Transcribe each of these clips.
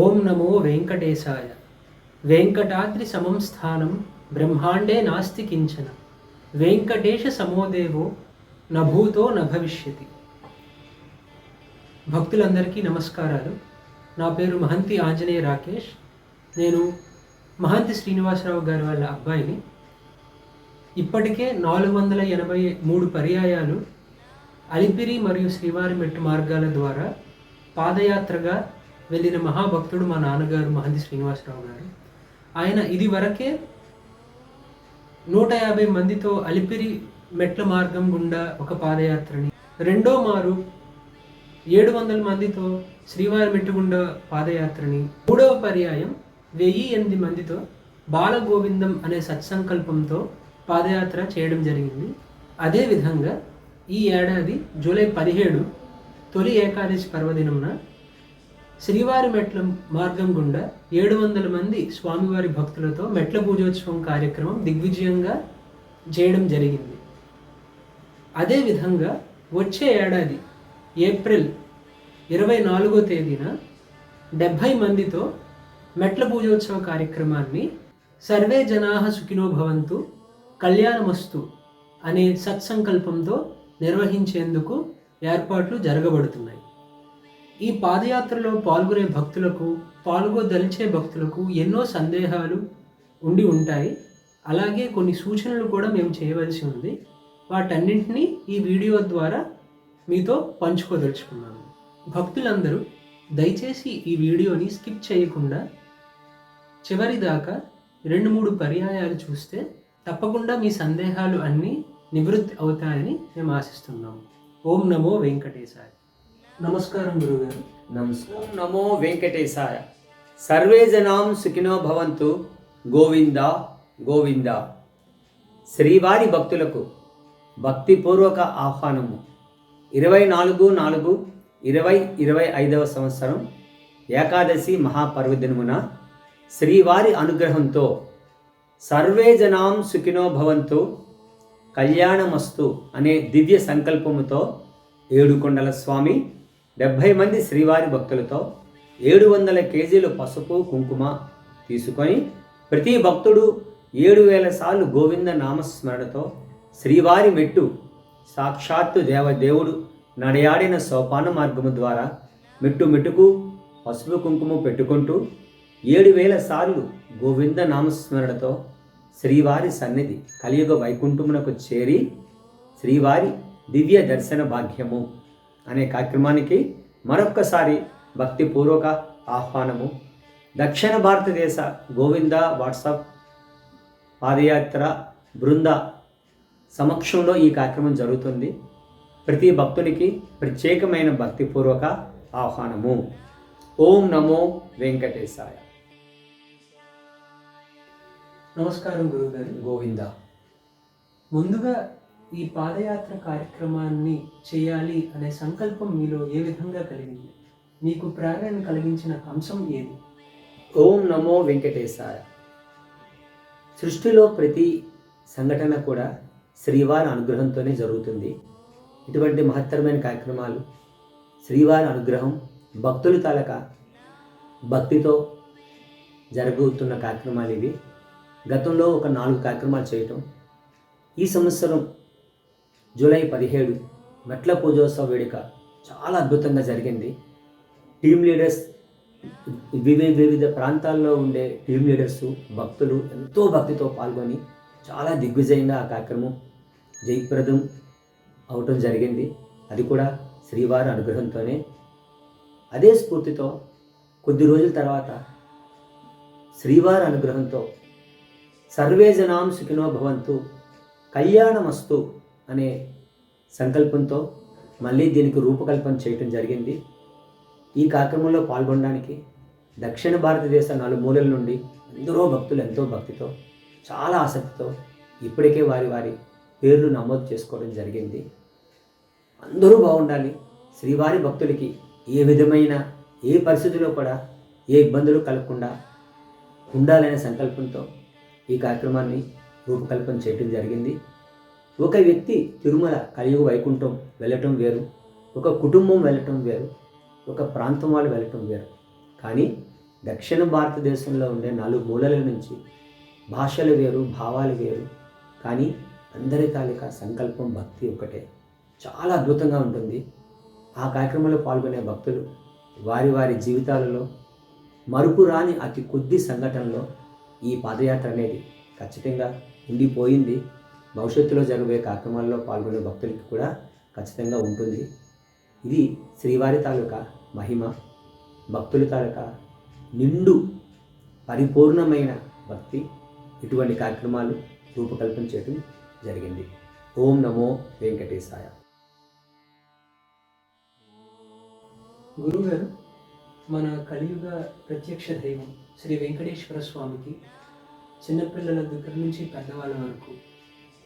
ఓం నమో వెంకటేశాయ. వెంకటాద్రి సమం స్థానం బ్రహ్మాండే నాస్తి కించన. వెంకటేశ సమోదేవో నభూతో నభవిష్యతి. భక్తులందరికీ నమస్కారాలు. నా పేరు మహంతి ఆంజనేయ రాకేష్. నేను మహంతి శ్రీనివాసరావు గారి వాళ్ళ అబ్బాయిని. ఇప్పటికే 483 పర్యాయాలు అలిపిరి మరియు శ్రీవారి మెట్టు మార్గాల ద్వారా పాదయాత్రగా వెళ్ళిన మహాభక్తుడు మా నాన్నగారు మహంతి శ్రీనివాసరావు గారు. ఆయన ఇది వరకే 150 మందితో అలిపిరి మెట్ల మార్గం గుండా ఒక పాదయాత్రని, రెండో మారు 700 మందితో శ్రీవారి మెట్టు గుండా పాదయాత్రని, మూడవ పర్యాయం 1008 మందితో బాలగోవిందం అనే సత్సంకల్పంతో పాదయాత్ర చేయడం జరిగింది. అదేవిధంగా ఈ ఏడాది జూలై 17 తొలి ఏకాదశి పర్వదినంన శ్రీవారి మెట్ల మార్గం గుండా 700 మంది స్వామివారి భక్తులతో మెట్ల పూజోత్సవం కార్యక్రమం దిగ్విజయంగా చేయడం జరిగింది. అదేవిధంగా వచ్చే ఏడాది ఏప్రిల్ 24వ తేదీన 70 మందితో మెట్ల పూజోత్సవ కార్యక్రమాన్ని సర్వే జనాః సుఖినో భవంతు కళ్యాణమస్తు అనే సత్సంకల్పంతో నిర్వహించేందుకు ఏర్పాట్లు జరగబడుతున్నాయి. ఈ పాదయాత్రలో పాల్గొనే భక్తులకు, పాల్గొదలిచే భక్తులకు ఎన్నో సందేహాలు ఉండి ఉంటాయి. అలాగే కొన్ని సూచనలు కూడా మేము చేయవలసి ఉంది. వాటన్నింటినీ ఈ వీడియో ద్వారా మీతో పంచుకోదలుచుకున్నాను. భక్తులందరూ దయచేసి ఈ వీడియోని స్కిప్ చేయకుండా చివరి దాకా 2-3 పర్యాయాలు చూస్తే తప్పకుండా మీ సందేహాలు అన్నీ నివృత్తి అవుతాయని మేము ఆశిస్తున్నాము. ఓం నమో వెంకటేశాయ. నమస్కారం గురుగారు. నమస్కారం. నమో వెంకటేశాయ. సర్వే జనాం సుఖినో భవంతు. గోవింద గోవింద. శ్రీవారి భక్తులకు భక్తిపూర్వక ఆహ్వానము. 24/4/2025 సంవత్సరం ఏకాదశి మహాపర్వదినమున శ్రీవారి అనుగ్రహంతో సర్వే జనాం సుఖినో భవంతు కళ్యాణమస్తు అనే దివ్య సంకల్పముతో ఏడుకొండల స్వామి 70 మంది శ్రీవారి భక్తులతో 700 కేజీలు పసుపు కుంకుమ తీసుకొని ప్రతి భక్తుడు 7000 సార్లు గోవింద నామస్మరణతో శ్రీవారి మెట్టు సాక్షాత్తు దేవదేవుడు నడయాడిన సోపాన మార్గము ద్వారా మెట్టు మెట్టుకు పసుపు కుంకుమ పెట్టుకుంటూ 7000 సార్లు గోవింద నామస్మరణతో శ్రీవారి సన్నిధి కలియుగ వైకుంఠమునకు చేరి శ్రీవారి దివ్య దర్శన భాగ్యము అనే కార్యక్రమానికి మరొక్కసారి భక్తిపూర్వక ఆహ్వానము. దక్షిణ భారతదేశ గోవింద వాట్సాప్ పాదయాత్ర బృంద సమక్షంలో ఈ కార్యక్రమం జరుగుతుంది. ప్రతి భక్తునికి ప్రత్యేకమైన భక్తిపూర్వక ఆహ్వానము. ఓం నమో వెంకటేశాయ. నమస్కారం గురుగారు. గోవింద. ముందుగా ఈ పాదయాత్ర కార్యక్రమాన్ని చేయాలి అనే సంకల్పం మీలో ఏ విధంగా కలిగింది? మీకు ప్రేరణ కలిగించిన అంశం ఏది? ఓం నమో వెంకటేశాయ. సృష్టిలో ప్రతి సంఘటన కూడా శ్రీవారి అనుగ్రహంతోనే జరుగుతుంది. ఇటువంటి మహత్తరమైన కార్యక్రమాలు శ్రీవారి అనుగ్రహం భక్తుల తాలక భక్తితో జరుగుతున్న కార్యక్రమాలు ఇవి. గతంలో ఒక 4 కార్యక్రమాలు చేయటం, ఈ సంవత్సరం జూలై 17 మెట్ల పూజోత్సవ వేడుక చాలా అద్భుతంగా జరిగింది. టీమ్ లీడర్స్, వివిధ ప్రాంతాల్లో ఉండే టీమ్ లీడర్సు, భక్తులు ఎంతో భక్తితో పాల్గొని చాలా దిగ్విజయంగా ఆ కార్యక్రమం జయప్రదం అవటం జరిగింది. అది కూడా శ్రీవారి అనుగ్రహంతోనే. అదే స్ఫూర్తితో కొద్ది రోజుల తర్వాత శ్రీవారి అనుగ్రహంతో సర్వే జనాం సుఖినో భవంతు కళ్యాణమస్తు అనే సంకల్పంతో మళ్ళీ దీనికి రూపకల్పన చేయటం జరిగింది. ఈ కార్యక్రమంలో పాల్గొనడానికి దక్షిణ భారతదేశ నలుమూలల నుండి ఎందరో భక్తులు ఎంతో భక్తితో చాలా ఆసక్తితో ఇప్పటికే వారి పేర్లు నమోదు చేసుకోవడం జరిగింది. అందరూ బాగుండాలి, శ్రీవారి భక్తులకి ఏ విధమైన ఏ పరిస్థితుల్లో కూడా ఏ ఇబ్బందులు కలగకుండా ఉండాలనే సంకల్పంతో ఈ కార్యక్రమాన్ని రూపకల్పన చేయడం జరిగింది. ఒక వ్యక్తి తిరుమల కలియుగ వైకుంఠం వెళ్ళటం వేరు, ఒక కుటుంబం వెళ్ళటం వేరు, ఒక ప్రాంతం వాళ్ళు వెళ్ళటం వేరు. కానీ దక్షిణ భారతదేశంలో ఉండే 4 మూలల నుంచి భాషలు వేరు, భావాలు వేరు, కానీ అందరి తాలూకా సంకల్పం భక్తి ఒకటే. చాలా అద్భుతంగా ఉంటుంది. ఆ కార్యక్రమంలో పాల్గొనే భక్తులు వారి వారి జీవితాలలో మరుపురాని అతి కొద్ది సంఘటనలో ఈ పాదయాత్ర అనేది ఖచ్చితంగా ఉండిపోయింది. భవిష్యత్తులో జరగబోయే కార్యక్రమాల్లో పాల్గొనే భక్తులకి కూడా ఖచ్చితంగా ఉంటుంది. ఇది శ్రీవారి తాలూకా మహిమ, భక్తుల తాలూకా నిండు పరిపూర్ణమైన భక్తి. ఇటువంటి కార్యక్రమాలు రూపకల్పన చేయడం జరిగింది. ఓం నమో వెంకటేశాయ. గురువుగారు, మన కలియుగ ప్రత్యక్ష దైవం శ్రీ వెంకటేశ్వర స్వామికి చిన్నపిల్లల దగ్గర నుంచి పెద్దవాళ్ళ వరకు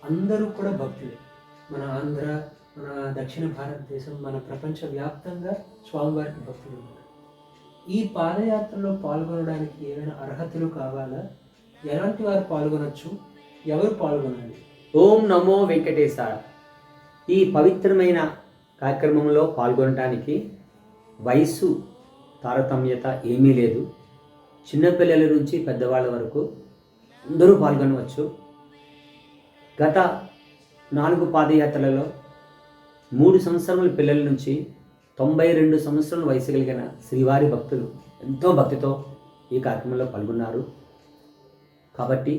అందరూ కూడా భక్తులే. మన ఆంధ్ర, మన దక్షిణ భారతదేశం, మన ప్రపంచ వ్యాప్తంగా స్వామివారికి భక్తులు ఉన్నారు. ఈ పాదయాత్రలో పాల్గొనడానికి ఏమైనా అర్హతలు కావాలా? ఎలాంటి వారు పాల్గొనవచ్చు? ఎవరు పాల్గొనాలి? ఓం నమో వెంకటేశాయ. ఈ పవిత్రమైన కార్యక్రమంలో పాల్గొనడానికి వయసు తారతమ్యత ఏమీ లేదు. చిన్నపిల్లల నుంచి పెద్దవాళ్ళ వరకు అందరూ పాల్గొనవచ్చు. గత 4 పాదయాత్రలలో 3 సంవత్సరముల పిల్లల నుంచి 92 సంవత్సరాల వయసు కలిగిన శ్రీవారి భక్తులు ఎంతో భక్తితో ఈ కార్యక్రమంలో పాల్గొన్నారు. కాబట్టి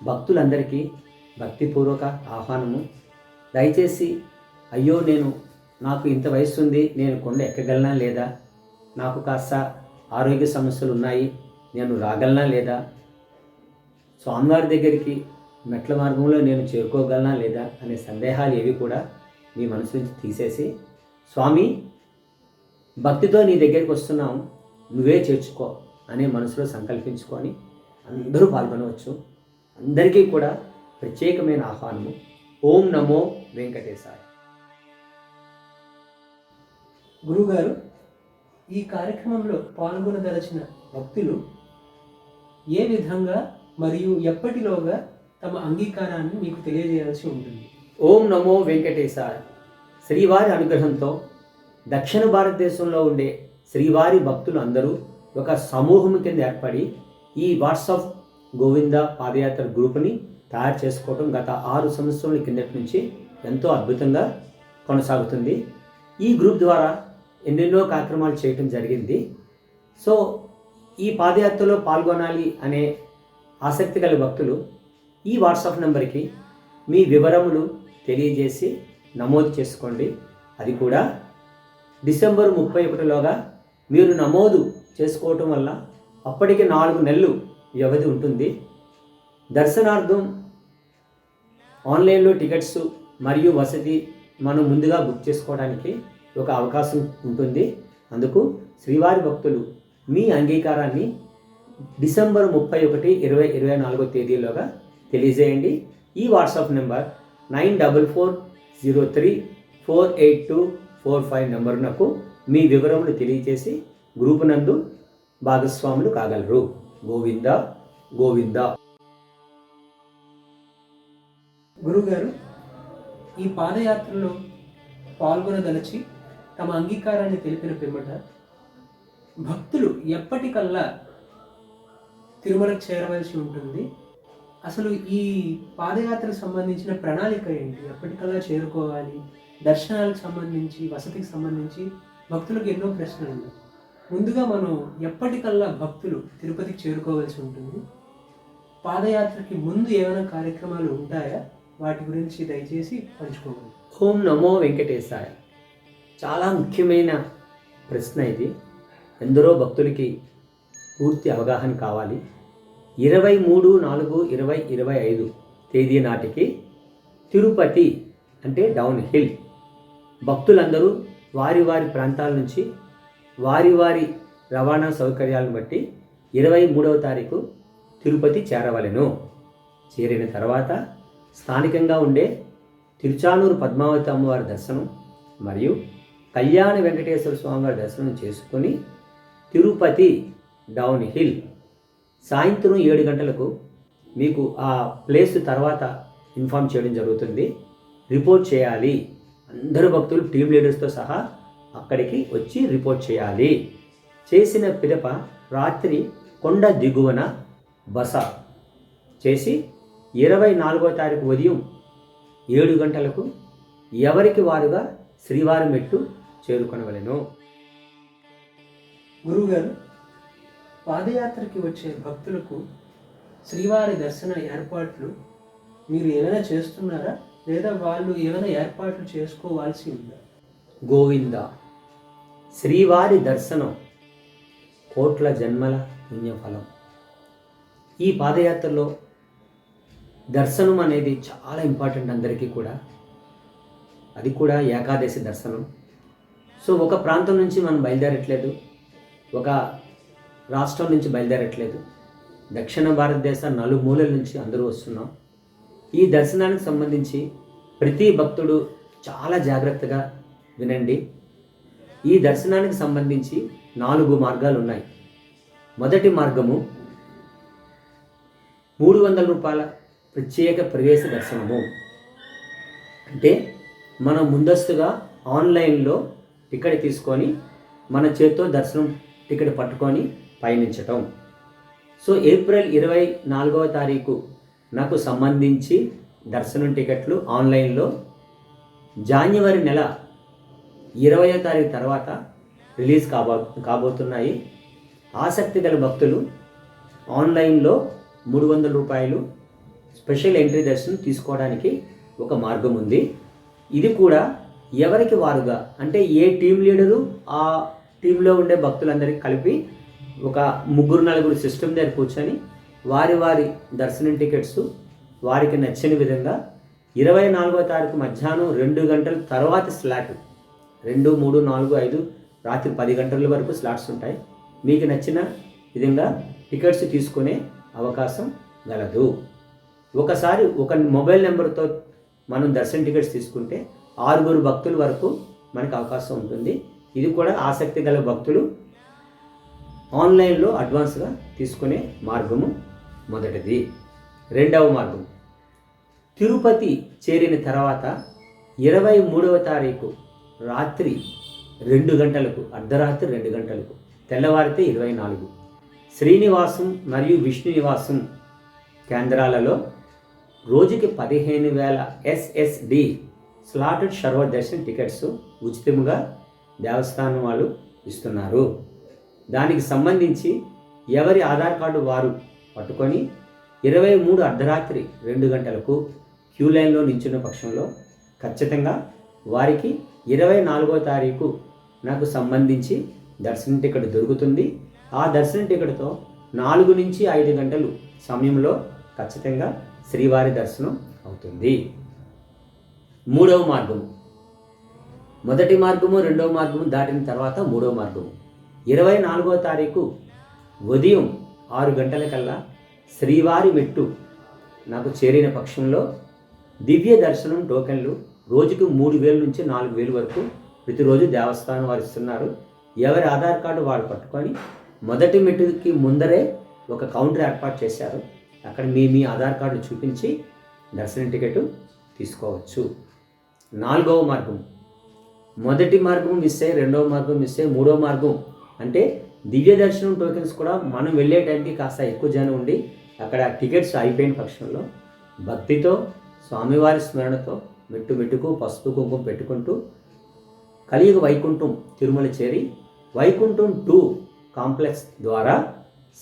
భక్తులందరికీ భక్తిపూర్వక ఆహ్వానము. దయచేసి అయ్యో నాకు ఇంత వయసు ఉంది, నేను కొండ ఎక్కగలనా లేదా, నాకు కాస్త ఆరోగ్య సమస్యలు ఉన్నాయి, నేను రాగలనా లేదా, స్వామివారి దగ్గరికి మెట్ల మార్గంలో నేను చేరుకోగలనా లేదా అనే సందేహాలు ఏవి కూడా మీ మనసు నుంచి తీసేసి, స్వామి భక్తితో నీ దగ్గరికి వస్తున్నాం, నువ్వే చేర్చుకో అనే మనసులో సంకల్పించుకొని అందరూ పాల్గొనవచ్చు. అందరికీ కూడా ప్రత్యేకమైన ఆహ్వానము. ఓం నమో వెంకటేశాయ. గురువుగారు, ఈ కార్యక్రమంలో పాల్గొనదలచిన భక్తులు ఏ విధంగా మరియు ఎప్పటిలోగా తమ అంగీకారాన్ని మీకు తెలియజేయాల్సి ఉంటుంది? ఓం నమో వెంకటేశాయ. శ్రీవారి అనుగ్రహంతో దక్షిణ భారతదేశంలో ఉండే శ్రీవారి భక్తులు అందరూ ఒక సమూహం కింద ఏర్పడి ఈ వాట్సాప్ గోవింద పాదయాత్ర గ్రూప్ని తయారు చేసుకోవడం గత 6 సంవత్సరాల కిందటి నుంచి ఎంతో అద్భుతంగా కొనసాగుతుంది. ఈ గ్రూప్ ద్వారా ఎన్నెన్నో కార్యక్రమాలు చేయటం జరిగింది. సో ఈ పాదయాత్రలో పాల్గొనాలి అనే ఆసక్తి గల భక్తులు ఈ వాట్సాప్ నెంబర్కి మీ వివరములు తెలియజేసి నమోదు చేసుకోండి. అది కూడా డిసెంబర్ 31లోగా మీరు నమోదు చేసుకోవటం వల్ల అప్పటికి 4 నెలలు వ్యవధి ఉంటుంది. దర్శనార్థం ఆన్లైన్లో టికెట్స్ మరియు వసతి మనం ముందుగా బుక్ చేసుకోవడానికి ఒక అవకాశం ఉంటుంది. అందుకు శ్రీవారి భక్తులు మీ అంగీకారాన్ని డిసెంబర్ 31, 2024 తేదీలోగా తెలియజేయండి. ఈ వాట్సాప్ నెంబర్ 9440348245 నెంబర్నకు మీ వివరములు తెలియజేసి గ్రూపు నందు భాగస్వాములు కాగలరు. గోవింద గోవింద. గురుగారు, ఈ పాదయాత్రలో పాల్గొనదలచి తమ అంగీకారాన్ని తెలిపిన పిమ్మట భక్తులు ఎప్పటికల్లా తిరుమలకు చేరవలసి ఉంటుంది? అసలు ఈ పాదయాత్రకు సంబంధించిన ప్రణాళిక ఏంటి? ఎప్పటికల్లా చేరుకోవాలి? దర్శనాలకు సంబంధించి, వసతికి సంబంధించి భక్తులకు ఎన్నో ప్రశ్నలు ఉన్నాయి. ముందుగా మనం ఎప్పటికల్లా భక్తులు తిరుపతికి చేరుకోవాల్సి ఉంటుంది? పాదయాత్రకి ముందు ఏమైనా కార్యక్రమాలు ఉంటాయా? వాటి గురించి దయచేసి పంచుకోవాలి. ఓం నమో వెంకటేశాయ. చాలా ముఖ్యమైన ప్రశ్న ఇది. ఎందరో భక్తులకి పూర్తి అవగాహన కావాలి. 23/4/2025 తేదీ నాటికి తిరుపతి అంటే డౌన్ హిల్ భక్తులందరూ వారి వారి ప్రాంతాల నుంచి వారి వారి రవాణా సౌకర్యాలను బట్టి 23వ తారీఖు తిరుపతి చేరవలెను. చేరిన తర్వాత స్థానికంగా ఉండే తిరుచానూరు పద్మావతి అమ్మవారి దర్శనం మరియు కళ్యాణ వెంకటేశ్వర స్వామివారి దర్శనం చేసుకొని తిరుపతి డౌన్ హిల్ సాయంత్రం 7 గంటలకు మీకు ఆ ప్లేస్ తర్వాత ఇన్ఫామ్ చేయడం జరుగుతుంది. రిపోర్ట్ చేయాలి. అందరు భక్తులు టీమ్ లీడర్స్తో సహా అక్కడికి వచ్చి రిపోర్ట్ చేయాలి. చేసిన పిదప రాత్రి కొండ దిగువన బస చేసి 24వ తారీఖు ఉదయం 7 గంటలకు ఎవరికి వారుగా శ్రీవారి మెట్టు చేరుకొనవలెను. గురువుగారు, పాదయాత్రకి వచ్చే భక్తులకు శ్రీవారి దర్శన ఏర్పాట్లు మీరు ఏమైనా చేస్తున్నారా, లేదా వాళ్ళు ఏమైనా ఏర్పాట్లు చేసుకోవాల్సి ఉందా? గోవింద, శ్రీవారి దర్శనం కోట్ల జన్మల పుణ్యఫలం. ఈ పాదయాత్రలో దర్శనం అనేది చాలా ఇంపార్టెంట్ అందరికీ కూడా. అది కూడా ఏకాదశి దర్శనం. సో ఒక ప్రాంతం నుంచి మనం బయలుదేరట్లేదు, ఒక రాష్ట్రం నుంచి బయలుదేరట్లేదు, దక్షిణ భారతదేశ నలుమూలల నుంచి అందరూ వస్తున్నాం. ఈ దర్శనానికి సంబంధించి ప్రతి భక్తుడు చాలా జాగ్రత్తగా వినండి. ఈ దర్శనానికి సంబంధించి 4 మార్గాలు ఉన్నాయి. మొదటి మార్గము 300 రూపాయల ప్రత్యేక ప్రవేశ దర్శనము. అంటే మనం ముందస్తుగా ఆన్లైన్లో టికెట్ తీసుకొని మన చేత్తో దర్శనం టికెట్ పట్టుకొని పయనించటం. సో ఏప్రిల్ 24వ తారీఖు నాకు సంబంధించి దర్శనం టికెట్లు ఆన్లైన్లో, జనవరి నెల 20వ తారీఖు తర్వాత రిలీజ్ కాబోతున్నాయి. ఆసక్తి గల భక్తులు ఆన్లైన్లో 300 రూపాయలు స్పెషల్ ఎంట్రీ దర్శనం తీసుకోవడానికి ఒక మార్గం ఉంది. ఇది కూడా ఎవరికి వారుగా, అంటే ఏ టీం లీడరు ఆ టీంలో ఉండే భక్తులందరికీ కలిపి ఒక 3-4 సిస్టమ్ దగ్గర కూర్చొని వారి వారి దర్శనం టికెట్స్ వారికి నచ్చిన విధంగా 24వ తారీఖు మధ్యాహ్నం 2 గంటల తర్వాత స్లాట్ 2, 3, 4, 5 రాత్రి 10 గంటల వరకు స్లాట్స్ ఉంటాయి. మీకు నచ్చిన విధంగా టికెట్స్ తీసుకునే అవకాశం గలదు. ఒకసారి ఒక మొబైల్ నెంబర్తో మనం దర్శన టికెట్స్ తీసుకుంటే 6 భక్తుల వరకు మనకు అవకాశం ఉంటుంది. ఇది కూడా ఆసక్తి గల భక్తులు ఆన్లైన్లో అడ్వాన్స్గా తీసుకునే మార్గము మొదటిది. రెండవ మార్గం, తిరుపతి చేరిన తర్వాత 23వ తారీఖు రాత్రి 2 గంటలకు, అర్ధరాత్రి 2 గంటలకు, తెల్లవారితే 24 శ్రీనివాసం మరియు విష్ణు నివాసం కేంద్రాలలో రోజుకి 15,000 SSD స్లాటెడ్ సర్వదర్శన్ టికెట్స్ ఉచితంగా దేవస్థానం వాళ్ళు ఇస్తున్నారు. దానికి సంబంధించి ఎవరి ఆధార్ కార్డు వారు పట్టుకొని 23 అర్ధరాత్రి 2 గంటలకు క్యూ లైన్లో నిల్చున్న పక్షంలో ఖచ్చితంగా వారికి 24వ తారీఖు నాకు సంబంధించి దర్శనం టికెట్ దొరుకుతుంది. ఆ దర్శనం టికెట్తో 4 నుంచి 5 గంటలు సమయంలో ఖచ్చితంగా శ్రీవారి దర్శనం అవుతుంది. మూడవ మార్గము, మొదటి మార్గము రెండవ మార్గము దాటిన తర్వాత మూడవ మార్గము 24వ తారీఖు ఉదయం 6 గంటలకల్లా శ్రీవారి మెట్టు నాకు చేరిన పక్షంలో దివ్య దర్శనం టోకెన్లు రోజుకు 3,000 నుంచి 4,000 వరకు ప్రతిరోజు దేవస్థానం వారు ఇస్తున్నారు. ఎవరి ఆధార్ కార్డు వాళ్ళు పట్టుకొని మొదటి మెట్టుకి ముందరే ఒక కౌంటర్ ఏర్పాటు చేశారు. అక్కడ మీ ఆధార్ కార్డు చూపించి దర్శనం టికెట్ తీసుకోవచ్చు. 4వ మార్గం, మొదటి మార్గం మిస్ అయ్యి, రెండవ మార్గం మిస్ అయ్యి, మూడవ మార్గం అంటే దివ్య దర్శనం టోకెన్స్ కూడా మనం వెళ్ళే టైంకి కాస్త ఎక్కువ జనం ఉండి అక్కడ టికెట్స్ అయిపోయిన పక్షంలో భక్తితో స్వామివారి స్మరణతో మెట్టు మెట్టుకు పసుపు కుంకుమ పెట్టుకుంటూ కలియుగ వైకుంఠం తిరుమల చేరి వైకుంఠం 2 కాంప్లెక్స్ ద్వారా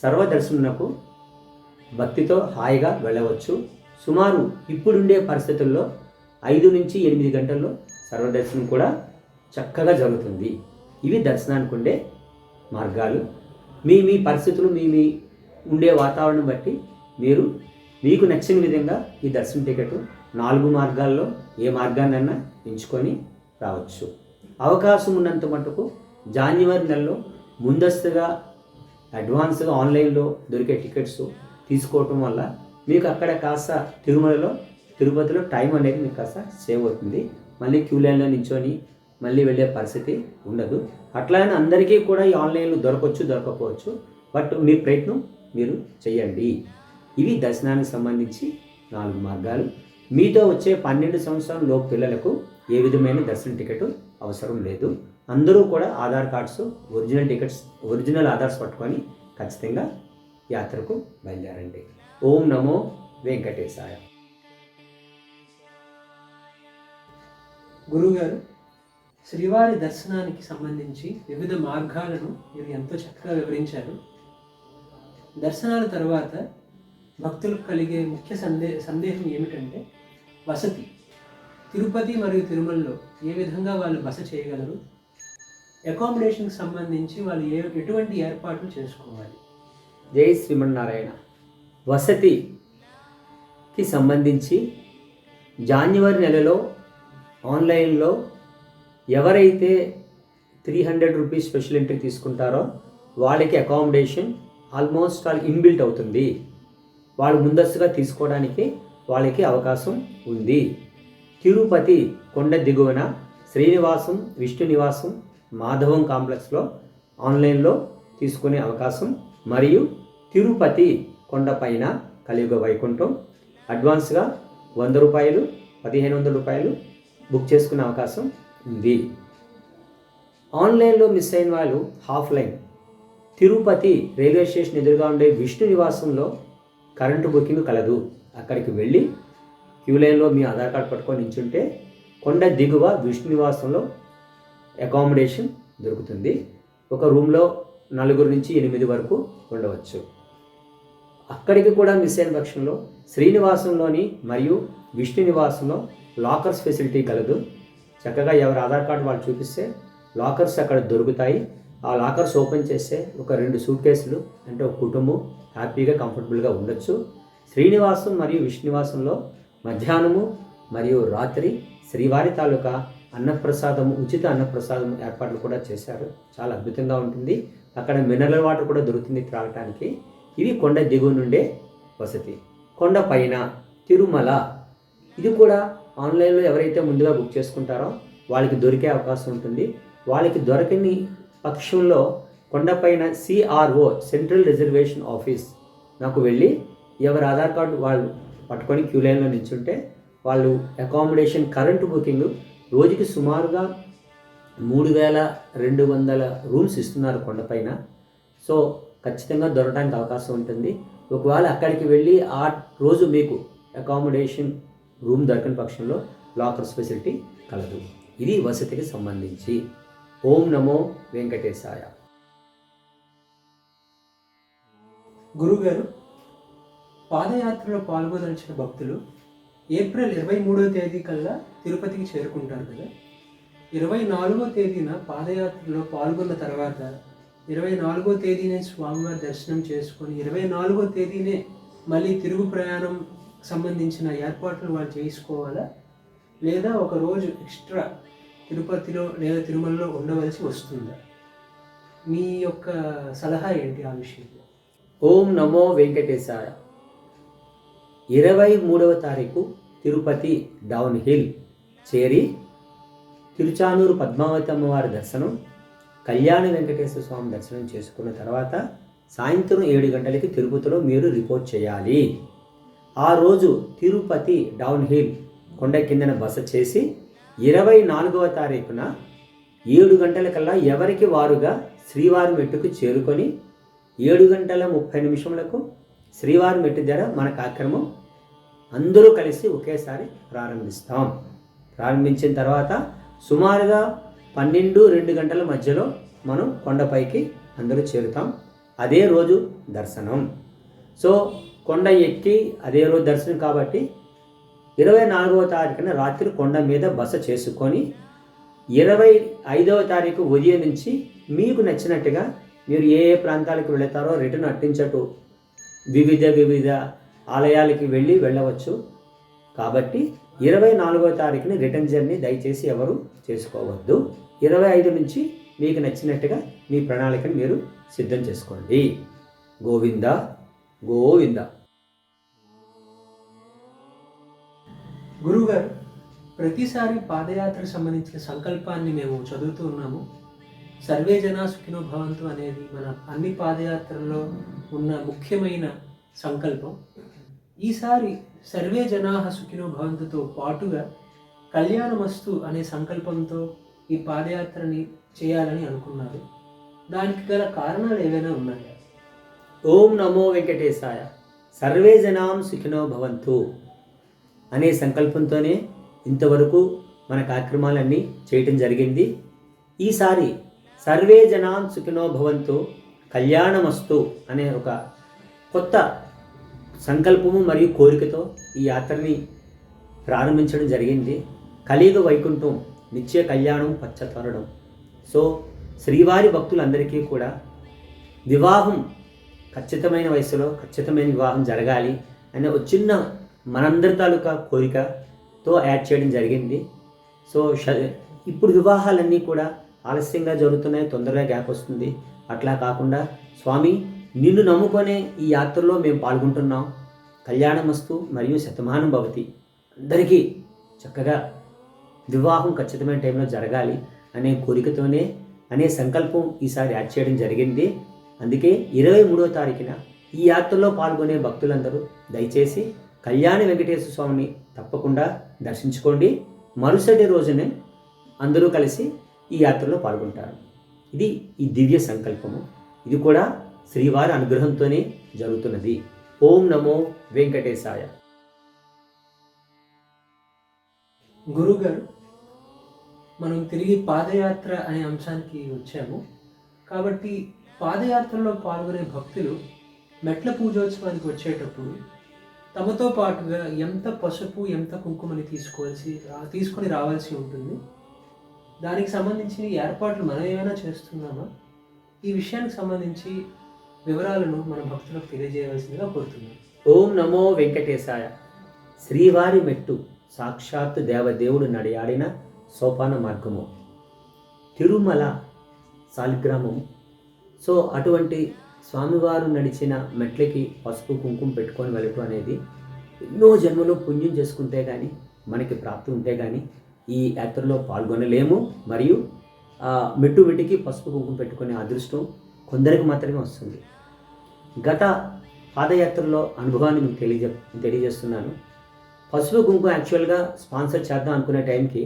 సర్వదర్శనకు భక్తితో హాయిగా వెళ్ళవచ్చు. సుమారు ఇప్పుడుండే పరిస్థితుల్లో 5 నుంచి 8 గంటల్లో సర్వదర్శనం కూడా చక్కగా జరుగుతుంది. ఇవి దర్శనానికి ఉండే మార్గాలు. మీ పరిస్థితులు మీ ఉండే వాతావరణం బట్టి మీకు నచ్చిన విధంగా ఈ దర్శన టికెట్ 4 మార్గాల్లో ఏ మార్గాన్నైనా ఎంచుకొని రావచ్చు. అవకాశం ఉన్నంత మటుకు జనవరి నెలలో ముందస్తుగా అడ్వాన్స్గా ఆన్లైన్లో దొరికే టికెట్స్ తీసుకోవటం వల్ల మీకు అక్కడ కాస్త తిరుపతిలో టైం అనేది మీకు కాస్త సేవ్ అవుతుంది. మళ్ళీ క్యూ లైన్లో నించొని మళ్ళీ వెళ్ళే పరిస్థితి ఉండదు. అట్లానే అందరికీ కూడా ఈ ఆన్లైన్లో దొరకపోవచ్చు. బట్ మీ ప్రయత్నం మీరు చేయండి. ఇవి దర్శనానికి సంబంధించి 4 మార్గాలు. మీతో వచ్చే 12 సంవత్సరాల లోపు పిల్లలకు ఏ విధమైన దర్శన టికెట్ అవసరం లేదు. అందరూ కూడా Aadhaar cards, original tickets, original Aadhaars పట్టుకొని ఖచ్చితంగా యాత్రకు బయలుదేరండి. ఓం నమో వెంకటేశాయ. గురువుగారు, శ్రీవారి దర్శనానికి సంబంధించి వివిధ మార్గాలను మీరు ఎంతో చక్కగా వివరించారు. దర్శనాల తర్వాత భక్తులకు కలిగే ముఖ్య సందేహం ఏమిటంటే వసతి. తిరుపతి మరియు తిరుమలలో ఏ విధంగా వాళ్ళు బస చేయగలరు, అకామిడేషన్కి సంబంధించి వాళ్ళు ఎటువంటి ఏర్పాట్లు చేసుకోవాలి? జై శ్రీమన్నారాయణ. వసతికి సంబంధించి జాన్యువరి నెలలో ఆన్లైన్లో ఎవరైతే 300 రూపీస్ స్పెషల్ ఎంట్రీ తీసుకుంటారో వాళ్ళకి అకామిడేషన్ ఆల్మోస్ట్ ఆల్ ఇన్బిల్ట్ అవుతుంది. వాళ్ళు ముందస్తుగా తీసుకోవడానికి వాళ్ళకి అవకాశం ఉంది. తిరుపతి కొండ దిగువన శ్రీనివాసం, విష్ణు నివాసం, మాధవం కాంప్లెక్స్లో ఆన్లైన్లో తీసుకునే అవకాశం, మరియు తిరుపతి కొండపైన కలియుగ వైకుంఠం అడ్వాన్స్గా 100 రూపాయలు, 1500 రూపాయలు బుక్ చేసుకునే అవకాశం ఉంది. ఆన్లైన్లో మిస్ అయిన వాళ్ళు ఆఫ్లైన్ తిరుపతి రైల్వే స్టేషన్ ఎదురుగా ఉండే విష్ణు నివాసంలో కరెంటు బుకింగ్ కలదు. అక్కడికి వెళ్ళి క్యూ లైన్లో మీ ఆధార్ కార్డ్ పట్టుకొని నించుంటే కొండ దిగువ విష్ణు నివాసంలో అకామిడేషన్ దొరుకుతుంది. ఒక రూమ్లో 4 నుంచి 8 వరకు ఉండవచ్చు. అక్కడికి కూడా మిస్ అయిన పక్షంలో శ్రీనివాసంలోని మరియు విష్ణు నివాసంలో లాకర్స్ ఫెసిలిటీ కలదు. చక్కగా ఎవరి ఆధార్ కార్డు వాళ్ళు చూపిస్తే లాకర్స్ అక్కడ దొరుకుతాయి. ఆ లాకర్స్ ఓపెన్ చేస్తే ఒక 2 సూట్ కేసులు అంటే ఒక కుటుంబం హ్యాపీగా కంఫర్టబుల్గా ఉండొచ్చు. శ్రీనివాసం మరియు విష్ణునివాసంలో మధ్యాహ్నము మరియు రాత్రి శ్రీవారి తాలూకా అన్నప్రసాదము, ఉచిత అన్నప్రసాదము ఏర్పాట్లు కూడా చేశారు. చాలా అద్భుతంగా ఉంటుంది. అక్కడ మినరల్ వాటర్ కూడా దొరుకుతుంది త్రాగటానికి. ఇవి కొండ దిగువ నుండే వసతి. కొండ పైన తిరుమల, ఇది కూడా ఆన్లైన్లో ఎవరైతే ముందుగా బుక్ చేసుకుంటారో వాళ్ళకి దొరికే అవకాశం ఉంటుంది. వాళ్ళకి దొరకని పక్షంలో కొండపైన CRO సెంట్రల్ రిజర్వేషన్ ఆఫీస్ నాకు వెళ్ళి ఎవరి ఆధార్ కార్డు వాళ్ళు పట్టుకొని క్యూ లైన్లో నిల్చుంటే వాళ్ళు అకామిడేషన్ కరెంటు బుకింగ్ రోజుకి సుమారుగా 3200 రూమ్స్ ఇస్తున్నారు కొండపైన. సో ఖచ్చితంగా దొరకడానికి అవకాశం ఉంటుంది. ఒకవేళ అక్కడికి వెళ్ళి ఆ రోజు మీకు అకామిడేషన్ రూమ్ దొరకని పక్షంలో లాకర్స్ ఫెసిలిటీ కలదు. ఇది వసతికి సంబంధించి. ఓం నమో వెంకటేశాయ. గురుగారు, పాదయాత్రలో పాల్గొదలిచిన భక్తులు ఏప్రిల్ 23వ తేదీ కల్లా తిరుపతికి చేరుకుంటారు కదా. 24వ తేదీన పాదయాత్రలో పాల్గొన్న తర్వాత 24వ తేదీనే స్వామివారి దర్శనం చేసుకొని 24వ తేదీనే మళ్ళీ తిరుగు ప్రయాణం సంబంధించిన ఏర్పాట్లు వాళ్ళు చేసుకోవాలా, లేదా ఒక రోజు ఎక్స్ట్రా తిరుపతిలో లేదా తిరుమలలో ఉండవలసి వస్తుందా? మీ యొక్క సలహా ఏంటి ఆ విషయంలో? ఓం నమో వెంకటేశాయ. 23వ తారీఖు తిరుపతి డౌన్ హిల్ చేరి తిరుచానూరు పద్మావతి అమ్మవారి దర్శనం, కళ్యాణ వెంకటేశ్వర స్వామి దర్శనం చేసుకున్న తర్వాత సాయంత్రం 7 గంటలకి తిరుపతిలో మీరు రిపోర్ట్ చేయాలి. ఆ రోజు తిరుపతి డౌన్ హిల్ కొండ కిందన బస చేసి 24వ తారీఖున 7 గంటలకల్లా ఎవరికి వారుగా శ్రీవారి మెట్టుకు చేరుకొని 7:30 శ్రీవారి మెట్టు దగ్గర మన కార్యక్రమం అందరూ కలిసి ఒకేసారి ప్రారంభిస్తాం. ప్రారంభించిన తర్వాత సుమారుగా 12-2 గంటల మధ్యలో మనం కొండపైకి అందరూ చేరుతాం. అదే రోజు దర్శనం. సో కొండ ఎక్కి అదే రోజు దర్శనం కాబట్టి 24వ తారీఖున రాత్రి కొండ మీద బస చేసుకొని 25వ తారీఖు ఉదయం నుంచి మీకు నచ్చినట్టుగా మీరు ఏ ఏ ప్రాంతాలకు వెళతారో రిటర్న్ అట్టించటు వివిధ ఆలయాలకి వెళ్ళవచ్చు. కాబట్టి 24వ తారీఖుని రిటర్న్ జర్నీ దయచేసి ఎవరు చేసుకోవద్దు. 25 నుంచి మీకు నచ్చినట్టుగా మీ ప్రణాళికను మీరు సిద్ధం చేసుకోండి. గోవింద గోవింద. గురువుగారు, ప్రతిసారి పాదయాత్రకు సంబంధించిన సంకల్పాన్ని మేము చదువుతూ ఉన్నాము. సర్వే జనా సుఖినో భవంతు అనేది మన అన్ని పాదయాత్రల్లో ఉన్న ముఖ్యమైన సంకల్పం. ఈసారి సర్వే జనా సుఖినో భవంతుతో పాటుగా కళ్యాణమస్తు అనే సంకల్పంతో ఈ పాదయాత్రని చేయాలని అనుకున్నారు. దానికి గల కారణాలు ఏవైనా ఉన్నాయా? ఓం నమో వెంకటేశాయ. సర్వే జనాం సుఖినో భవంతు అనే సంకల్పంతోనే ఇంతవరకు మన కార్యక్రమాలన్నీ చేయటం జరిగింది. ఈసారి సర్వే జనాం సుఖినో భవంతు కళ్యాణమస్తు అనే ఒక కొత్త సంకల్పము మరియు కోరికతో ఈ యాత్రని ప్రారంభించడం జరిగింది. కలియుగ వైకుంఠం నిత్య కళ్యాణం పచ్చతరుణం. సో శ్రీవారి భక్తులందరికీ కూడా వివాహం ఖచ్చితమైన వయసులో ఖచ్చితమైన వివాహం జరగాలి అనే ఒక చిన్న మనందరి తాలూకా కోరికతో యాడ్ చేయడం జరిగింది. సో ఇప్పుడు వివాహాలన్నీ కూడా ఆలస్యంగా జరుగుతున్నాయి, తొందరగా గ్యాప్ వస్తుంది. అట్లా కాకుండా స్వామి నిన్ను నమ్ముకొనే ఈ యాత్రలో మేము పాల్గొంటున్నాం, కళ్యాణమస్తు మరియు శతమానం భవతి, అందరికీ చక్కగా వివాహం ఖచ్చితమైన టైంలో జరగాలి అనే కోరికతోనే అనే సంకల్పం ఈసారి యాడ్ చేయడం జరిగింది. అందుకే 23వ తారీఖున ఈ యాత్రలో పాల్గొనే భక్తులందరూ దయచేసి కళ్యాణ వెంకటేశ్వర స్వామిని తప్పకుండా దర్శించుకోండి. మరుసటి రోజునే అందరూ కలిసి ఈ యాత్రలో పాల్గొంటారు. ఇది ఈ దివ్య సంకల్పము. ఇది కూడా శ్రీవారి అనుగ్రహంతోనే జరుగుతున్నది. ఓం నమో వెంకటేశాయ. గురుగారు, మనం తిరిగి పాదయాత్ర అనే అంశానికి వచ్చాము. కాబట్టి పాదయాత్రలో పాల్గొనే భక్తులు మెట్ల పూజోత్సవానికి వచ్చేటప్పుడు తమతో పాటుగా ఎంత పసుపు ఎంత కుంకుమని తీసుకొని రావాల్సి ఉంటుంది. దానికి సంబంధించిన ఏర్పాట్లు మనం ఏమైనా చేస్తున్నామా? ఈ విషయానికి సంబంధించి వివరాలను మన భక్తులకు తెలియజేయవలసిందిగా కోరుతున్నాను. ఓం నమో వెంకటేశాయ. శ్రీవారి మెట్టు సాక్షాత్తు దేవదేవుడు నడియాడిన సోపాన మార్గము, తిరుమల సాలిగ్రామము. సో అటువంటి స్వామివారు నడిచిన మెట్లకి పసుపు కుంకుమ పెట్టుకొని వెళ్ళటం అనేది ఎన్నో జన్మలో పుణ్యం చేసుకుంటే కానీ మనకి ప్రాప్తి ఉంటే కానీ ఈ యాత్రలో పాల్గొనలేము. మరియు మెట్టు మెట్టుకి పసుపు కుంకుమ పెట్టుకునే అదృష్టం కొందరికి మాత్రమే వస్తుంది. గత పాదయాత్రలో అనుభవాన్ని మీకు తెలియజేస్తున్నాను. పసుపు కుంకుమ యాక్చువల్గా స్పాన్సర్ చేద్దాం అనుకునే టైంకి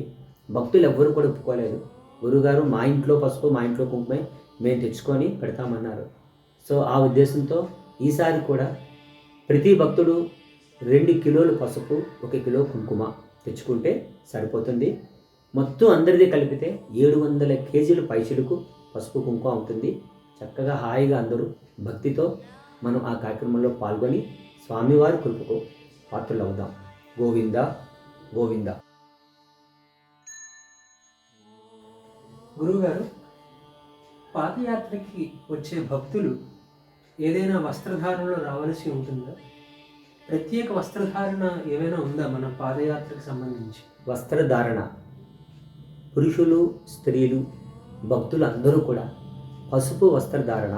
భక్తులు ఎవ్వరూ కూడా ఒప్పుకోలేదు. గురుగారు మా ఇంట్లో పసుపు మా ఇంట్లో కుంకుమే మేము తెచ్చుకొని పెడతామన్నారు. సో ఆ ఉద్దేశంతో ఈసారి కూడా ప్రతి భక్తుడు 2 కిలోలు పసుపు 1 కిలో కుంకుమ తెచ్చుకుంటే సరిపోతుంది. మొత్తం అందరిది కలిపితే 700 కేజీలు పైచిలుకు పసుపు కుంకుమ అవుతుంది. చక్కగా హాయిగా అందరూ భక్తితో మనం ఆ కార్యక్రమంలో పాల్గొని స్వామివారి కృపకు పాత్రలు అవుదాం. గోవింద గోవింద. గురువుగారు, పాదయాత్రకి వచ్చే భక్తులు ఏదైనా వస్త్రధారణలో రావాల్సి ఉంటుందా? ప్రత్యేక వస్త్రధారణ ఏమైనా ఉందా మన పాదయాత్రకు సంబంధించి? వస్త్రధారణ పురుషులు స్త్రీలు భక్తులు అందరూ కూడా పసుపు వస్త్రధారణ.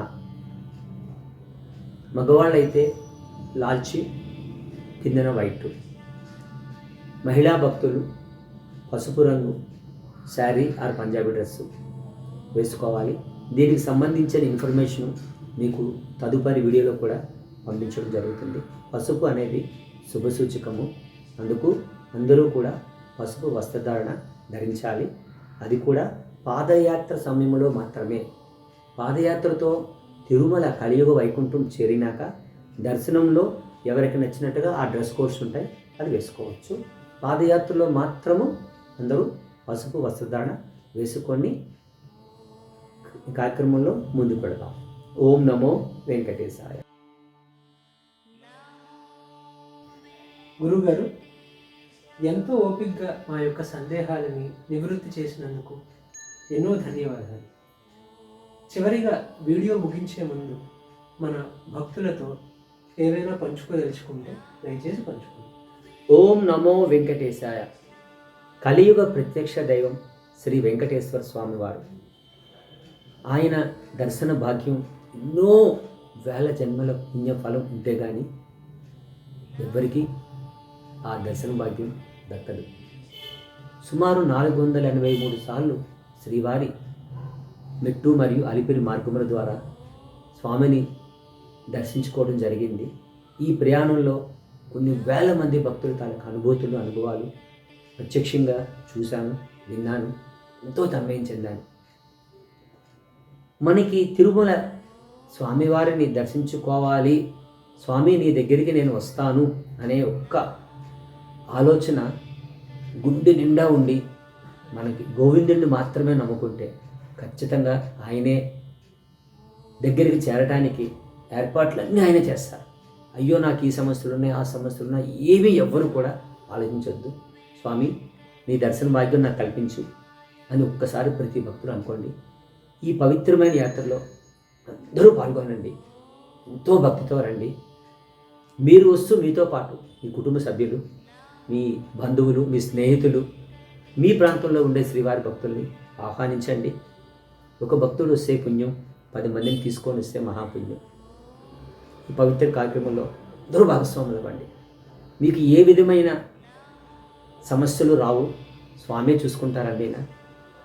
మగవాళ్ళైతే లాల్చి కిందన వైట్, మహిళా భక్తులు పసుపు రంగు శారీ ఆర్ పంజాబీ డ్రెస్సు వేసుకోవాలి. దీనికి సంబంధించిన ఇన్ఫర్మేషన్ మీకు తదుపరి వీడియోలో కూడా పంపించడం జరుగుతుంది. పసుపు అనేది శుభసూచకము, అందుకు అందరూ కూడా పసుపు వస్త్రధారణ ధరించాలి. అది కూడా పాదయాత్ర సమయంలో మాత్రమే. పాదయాత్రతో తిరుమల కలియుగ వైకుంఠం చేరినాక దర్శనంలో ఎవరికి నచ్చినట్టుగా ఆ డ్రెస్ కోడ్స్ ఉంటాయి, అది వేసుకోవచ్చు. పాదయాత్రలో మాత్రము అందరూ పసుపు వస్త్రధారణ వేసుకొని కార్యక్రమంలో ముందుకు పెడదాం. ఓం నమో వెంకటేశాయ. గురుగారు, ఎంతో ఓపికగా మా యొక్క సందేహాలని నివృత్తి చేసినందుకు ఎన్నో ధన్యవాదాలు. చివరిగా వీడియో ముగించే ముందు మన భక్తులతో ఏవైనా పంచుకోదలుచుకుంటే దయచేసి పంచుకోండి. ఓం నమో వెంకటేశాయ. కలియుగ ప్రత్యక్ష దైవం శ్రీ వెంకటేశ్వర స్వామివారు. ఆయన దర్శన భాగ్యం ఎన్నో వేల జన్మల పుణ్యఫలం ఉంటే కానీ ఎవరికి ఆ దర్శన భాగ్యం దక్కదు. సుమారు 483 సార్లు శ్రీవారి మెట్టు మరియు అలిపిరి మార్గముల ద్వారా స్వామిని దర్శించుకోవడం జరిగింది. ఈ ప్రయాణంలో కొన్ని వేల మంది భక్తుల తాలూకు అనుభవాలు ప్రత్యక్షంగా చూశాను, విన్నాను, ఎంతో తన్మయం చెందాను. మనకి తిరుమల స్వామివారిని దర్శించుకోవాలి, స్వామి నీ దగ్గరికి నేను వస్తాను అనే ఒక్క ఆలోచన గుండె నిండా ఉండి మనకి గోవిందుడిని మాత్రమే నమ్ముకుంటే ఖచ్చితంగా ఆయనే దగ్గరికి చేరటానికి ఏర్పాట్లన్నీ ఆయనే చేస్తారు. అయ్యో నాకు ఈ సమస్యలు ఉన్నాయి, ఆ సమస్యలు ఉన్నాయి, ఏమీ ఎవ్వరు కూడా ఆలోచించొద్దు. స్వామి నీ దర్శన భాగ్యం నాకు కల్పించు అని ఒక్కసారి ప్రతి భక్తులు అనుకోండి. ఈ పవిత్రమైన యాత్రలో అందరూ పాల్గొనండి, ఎంతో భక్తితో రండి. మీరు వస్తూ మీతో పాటు మీ కుటుంబ సభ్యులు, మీ బంధువులు, మీ స్నేహితులు, మీ ప్రాంతంలో ఉండే శ్రీవారి భక్తుల్ని ఆహ్వానించండి. ఒక భక్తుడు వస్తే పుణ్యం, 10 మందిని తీసుకొని వస్తే మహాపుణ్యం. ఈ పవిత్ర కార్యక్రమంలో అందరూ భాగస్వాములు అవ్వండి. మీకు ఏ విధమైన సమస్యలు రావు, స్వామి చూసుకుంటారండి.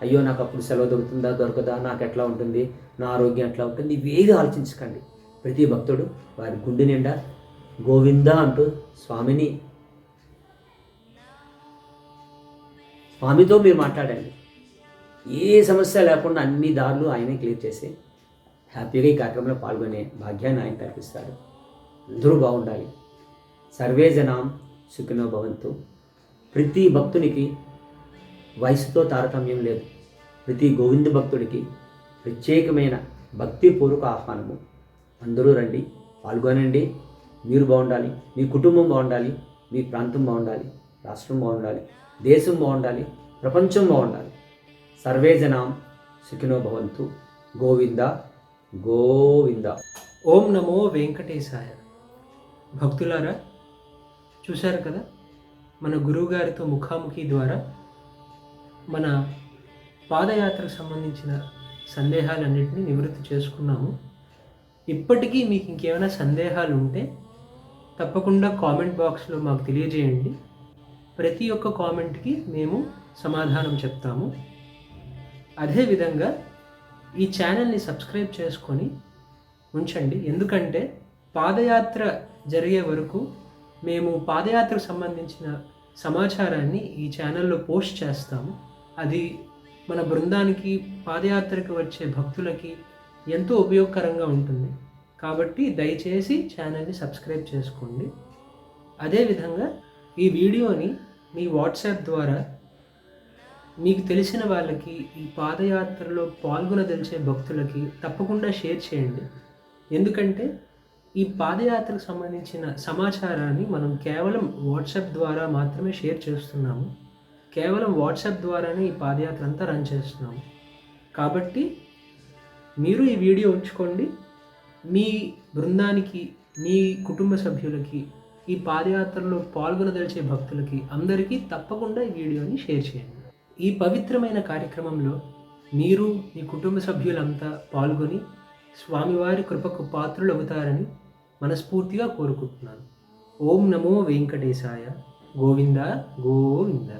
అయ్యో నాకు అప్పుడు సెలవు దొరుకుతుందా దొరకదా, నాకు ఎట్లా ఉంటుంది, నా ఆరోగ్యం ఎట్లా ఉంటుంది, ఇవేది ఆలోచించకండి. ప్రతి భక్తుడు వారి గుండె నిండా గోవింద అంటూ స్వామితో మీరు మాట్లాడండి. ఏ సమస్య లేకుండా అన్ని దారులు ఆయనే క్లియర్ చేసి హ్యాపీగా ఈ కార్యక్రమంలో పాల్గొనే భాగ్యాన్ని ఆయన కల్పిస్తాడు. అందరూ బాగుండాలి. సర్వే జనాం సుఖినో భవంతు. ప్రతి భక్తునికి వయసుతో తారతమ్యం లేదు. ప్రతి గోవింద భక్తుడికి ప్రత్యేకమైన భక్తిపూర్వక ఆహ్వానము. అందరూ రండి, పాల్గొనండి. మీరు బాగుండాలి, మీ కుటుంబం బాగుండాలి, మీ ప్రాంతం బాగుండాలి, రాష్ట్రం బాగుండాలి, దేశం బాగుండాలి, ప్రపంచం బాగుండాలి. సర్వే జనాం సుఖినో భవంతు. గోవింద గోవింద. ఓం నమో వెంకటేశాయ. భక్తులారా, చూశారు కదా, మన గురువుగారితో ముఖాముఖి ద్వారా మన పాదయాత్రకు సంబంధించిన సందేహాలన్నింటినీ నివృత్తి చేసుకున్నాము. ఇప్పటికీ మీకు ఇంకేమైనా సందేహాలు ఉంటే తప్పకుండా కామెంట్ బాక్స్లో మాకు తెలియజేయండి. ప్రతి ఒక్క కామెంట్కి మేము సమాధానం చెప్తాము. అదేవిధంగా ఈ ఛానల్ని సబ్స్క్రైబ్ చేసుకొని ఉంచండి. ఎందుకంటే పాదయాత్ర జరిగే వరకు మేము పాదయాత్రకు సంబంధించిన సమాచారాన్ని ఈ ఛానల్లో పోస్ట్ చేస్తాము. అది మన బృందానికి, పాదయాత్రకు వచ్చే భక్తులకి ఎంతో ఉపయోగకరంగా ఉంటుంది. కాబట్టి దయచేసి ఛానల్ని సబ్స్క్రైబ్ చేసుకోండి. అదేవిధంగా ఈ వీడియోని మీ వాట్సాప్ ద్వారా మీకు తెలిసిన వాళ్ళకి, ఈ పాదయాత్రలో పాల్గొనదలిచే భక్తులకి తప్పకుండా షేర్ చేయండి. ఎందుకంటే ఈ పాదయాత్రకు సంబంధించిన సమాచారాన్ని మనం కేవలం వాట్సాప్ ద్వారా మాత్రమే షేర్ చేస్తున్నాము. కేవలం వాట్సాప్ ద్వారానే ఈ పాదయాత్ర అంతా రన్ చేస్తున్నాము. కాబట్టి మీరు ఈ వీడియో ఉంచుకోండి. మీ బృందానికి, మీ కుటుంబ సభ్యులకి, ఈ పాదయాత్రలో పాల్గొనదలిచే భక్తులకి అందరికీ తప్పకుండా ఈ వీడియోని షేర్ చేయండి. ఈ పవిత్రమైన కార్యక్రమంలో మీరు, మీ కుటుంబ సభ్యులంతా పాల్గొని స్వామివారి కృపకు పాత్రులు అవుతారని మనస్ఫూర్తిగా కోరుకుంటున్నాను. ఓం నమో వెంకటేశాయ. గోవింద గోవింద.